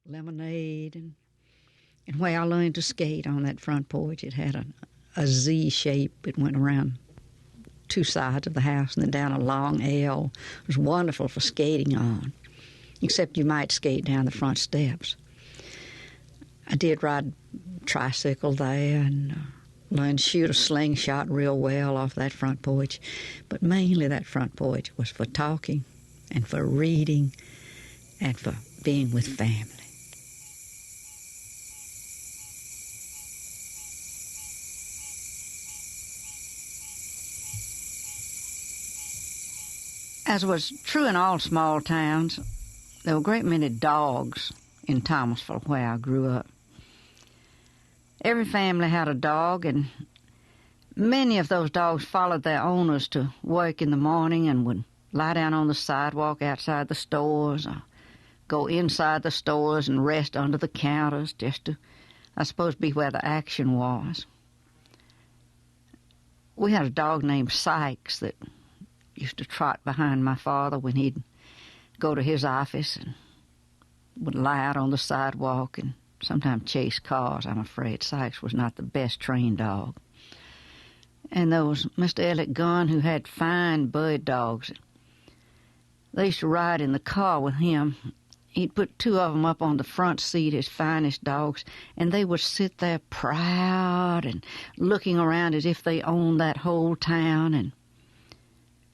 lemonade, and where I learned to skate on that front porch. It had a Z shape. It went around two sides of the house and then down a long L. It was wonderful for skating on, except you might skate down the front steps. I did ride tricycle there and learned to shoot a slingshot real well off that front porch. But mainly that front porch was for talking and for reading and for being with family. As was true in all small towns, there were a great many dogs in Thomasville where I grew up. Every family had a dog, and many of those dogs followed their owners to work in the morning and would lie down on the sidewalk outside the stores or go inside the stores and rest under the counters just to, I suppose, be where the action was. We had a dog named Sykes that used to trot behind my father when he'd go to his office and would lie out on the sidewalk and sometimes chase cars. I'm afraid Sykes was not the best trained dog. And there was Mr. Elliott Gunn, who had fine bird dogs. They used to ride in the car with him. He'd put two of them up on the front seat, his finest dogs, and they would sit there proud and looking around as if they owned that whole town. And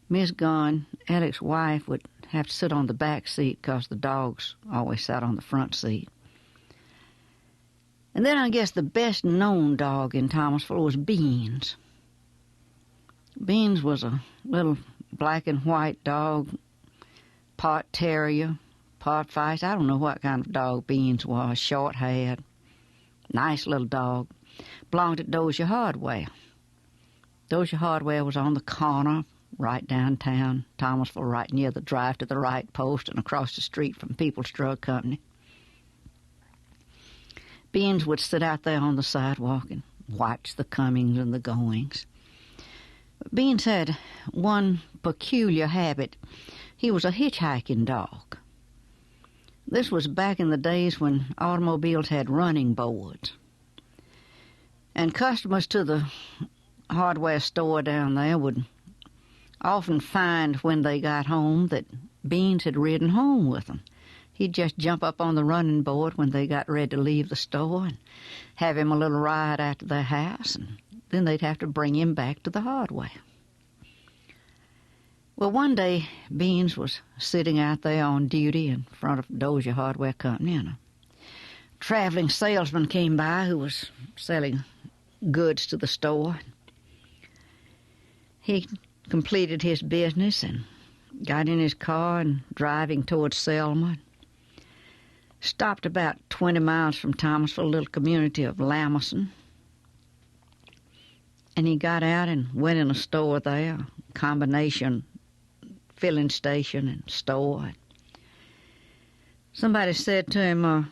Miss Gunn, Elliott's wife, would have to sit on the back seat because the dogs always sat on the front seat. And then I guess the best-known dog in Thomasville was Beans. Beans was a little black and white dog, part terrier, part feist. I don't know what kind of dog Beans was, short-haired, nice little dog. Belonged to Dozier Hardware. Dozier Hardware was on the corner, right downtown Thomasville, right near the drive to the right post and across the street from People's Drug Company. Beans would sit out there on the sidewalk and watch the comings and the goings. Beans had one peculiar habit. He was a hitchhiking dog. This was back in the days when automobiles had running boards. And customers to the hardware store down there would often find when they got home that Beans had ridden home with them. He'd just jump up on the running board when they got ready to leave the store and have him a little ride out to their house, and then they'd have to bring him back to the hardware. Well, one day, Beans was sitting out there on duty in front of Dozier Hardware Company, and a traveling salesman came by who was selling goods to the store. He completed his business and got in his car and driving towards Selma. Stopped about 20 miles from Thomasville, a little community of Lamison. And he got out and went in a store there, a combination filling station and store. Somebody said to him,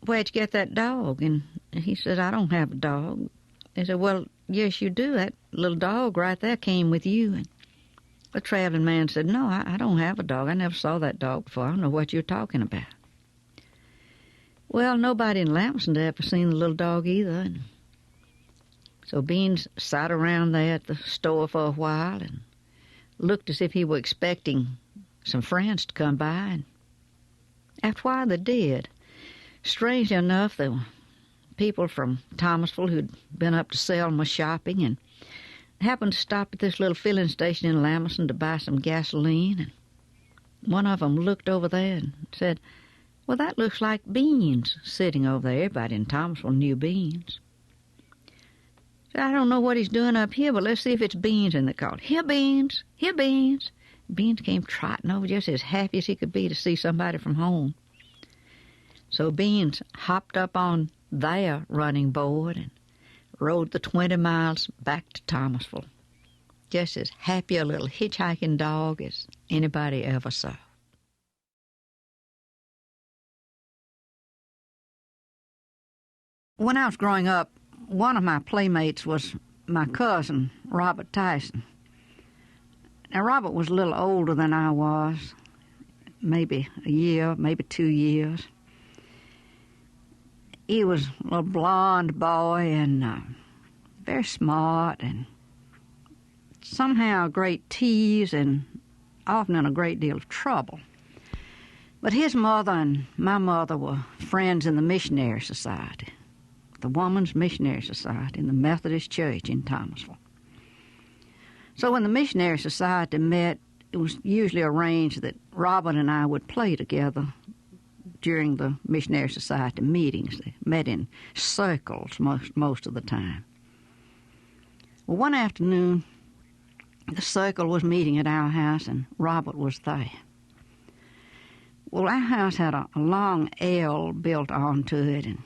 where'd you get that dog? And he said, I don't have a dog. They said, well, yes, you do. That little dog right there came with you. And the traveling man said, no, I don't have a dog. I never saw that dog before. I don't know what you're talking about. Well, nobody in Lamson had ever seen the little dog either. And so Beans sat around there at the store for a while and looked as if he were expecting some friends to come by. And after a while, they did. Strangely enough, there were people from Thomasville who'd been up to Selma shopping and happened to stop at this little filling station in Lamison to buy some gasoline. And one of them looked over there and said, well, that looks like Beans sitting over there. Everybody in Thomasville knew Beans. Said, I don't know what he's doing up here, but let's see if it's Beans. And they called, here, Beans, here, Beans. Beans came trotting over just as happy as he could be to see somebody from home. So Beans hopped up on their running board and rode the 20 miles back to Thomasville, just as happy a little hitchhiking dog as anybody ever saw. When I was growing up, one of my playmates was my cousin, Robert Tyson. Now, Robert was a little older than I was, maybe a year, maybe 2 years. he was a little blonde boy and very smart and somehow a great tease and often in a great deal of trouble. But his mother and my mother were friends in the Missionary Society, the Woman's Missionary Society in the Methodist Church in Thomasville. So when the Missionary Society met, it was usually arranged that Robert and I would play together during the Missionary Society meetings. They met in circles most of the time. Well, one afternoon, the circle was meeting at our house, and Robert was there. Well, our house had a long L built onto it, and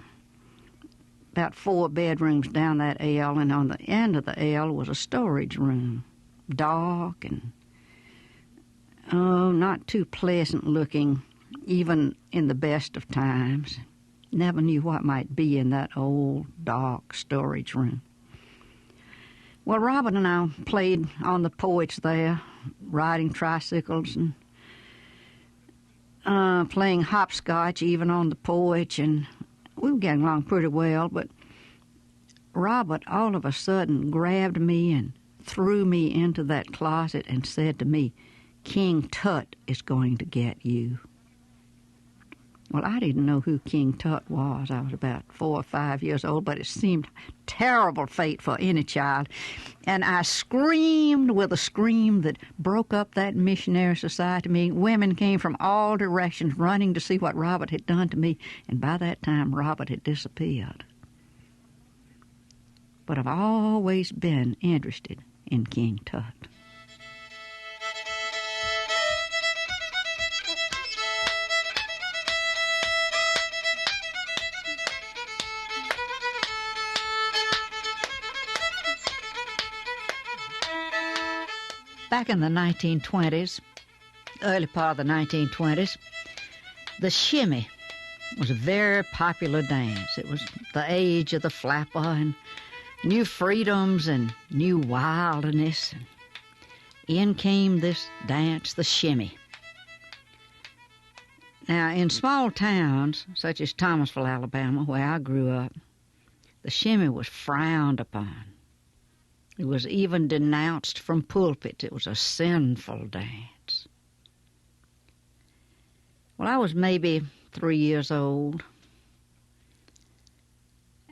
about 4 bedrooms down that L, and on the end of the L was a storage room, dark and, not too pleasant looking, even in the best of times. Never knew what might be in that old, dark storage room. Well, Robert and I played on the porch there, riding tricycles and playing hopscotch even on the porch, and we were getting along pretty well, but Robert all of a sudden grabbed me and threw me into that closet and said to me, "King Tut is going to get you." Well, I didn't know who King Tut was. I was about 4 or 5 years old, but it seemed terrible fate for any child. And I screamed with a scream that broke up that Missionary Society meeting. Women came from all directions running to see what Robert had done to me, and by that time Robert had disappeared. But I've always been interested in King Tut. Back in the 1920s, early part of the 1920s, the shimmy was a very popular dance. It was the age of the flapper and new freedoms and new wildness. In came this dance, the shimmy. Now, in small towns, such as Thomasville, Alabama, where I grew up, the shimmy was frowned upon. It was even denounced from pulpits. It was a sinful dance. Well, I was maybe 3 years old,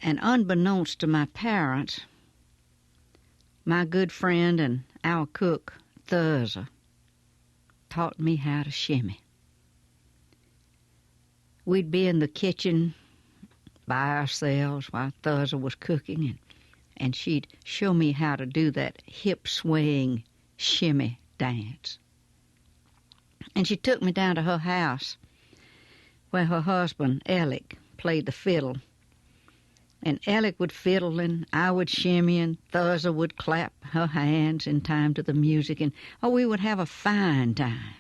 and unbeknownst to my parents, my good friend and our cook, Thurza, taught me how to shimmy. We'd be in the kitchen by ourselves while Thurza was cooking, and she'd show me how to do that hip-swaying shimmy dance. And she took me down to her house where her husband, Alec, played the fiddle. And Alec would fiddle and I would shimmy and Thurza would clap her hands in time to the music, and we would have a fine time.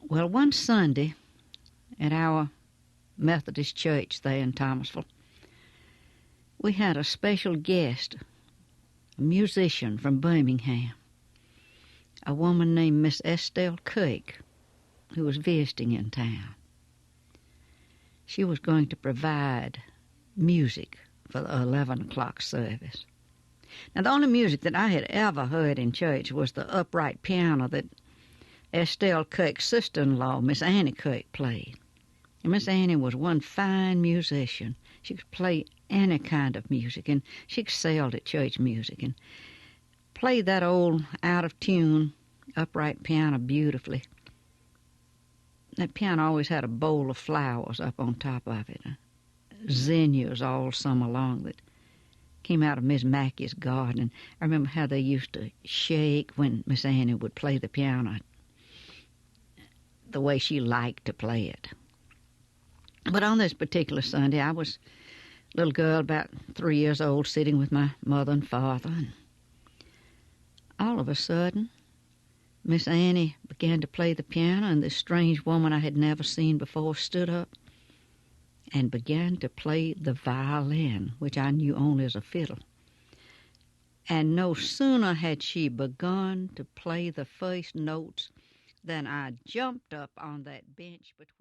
Well, one Sunday at our Methodist church there in Thomasville, we had a special guest, a musician from Birmingham, a woman named Miss Estelle Cake, who was visiting in town. She was going to provide music for the 11 o'clock service. Now, the only music that I had ever heard in church was the upright piano that Estelle Cake's sister-in-law, Miss Annie Cake, played. And Miss Annie was one fine musician. She could play any kind of music, and she excelled at church music and played that old out-of-tune upright piano beautifully. That piano always had a bowl of flowers up on top of it, zinnias all summer long that came out of Miss Mackey's garden. And I remember how they used to shake when Miss Annie would play the piano the way she liked to play it. But on this particular Sunday, I was a little girl about 3 years old sitting with my mother and father, and all of a sudden, Miss Annie began to play the piano, and this strange woman I had never seen before stood up and began to play the violin, which I knew only as a fiddle. And no sooner had she begun to play the first notes than I jumped up on that bench between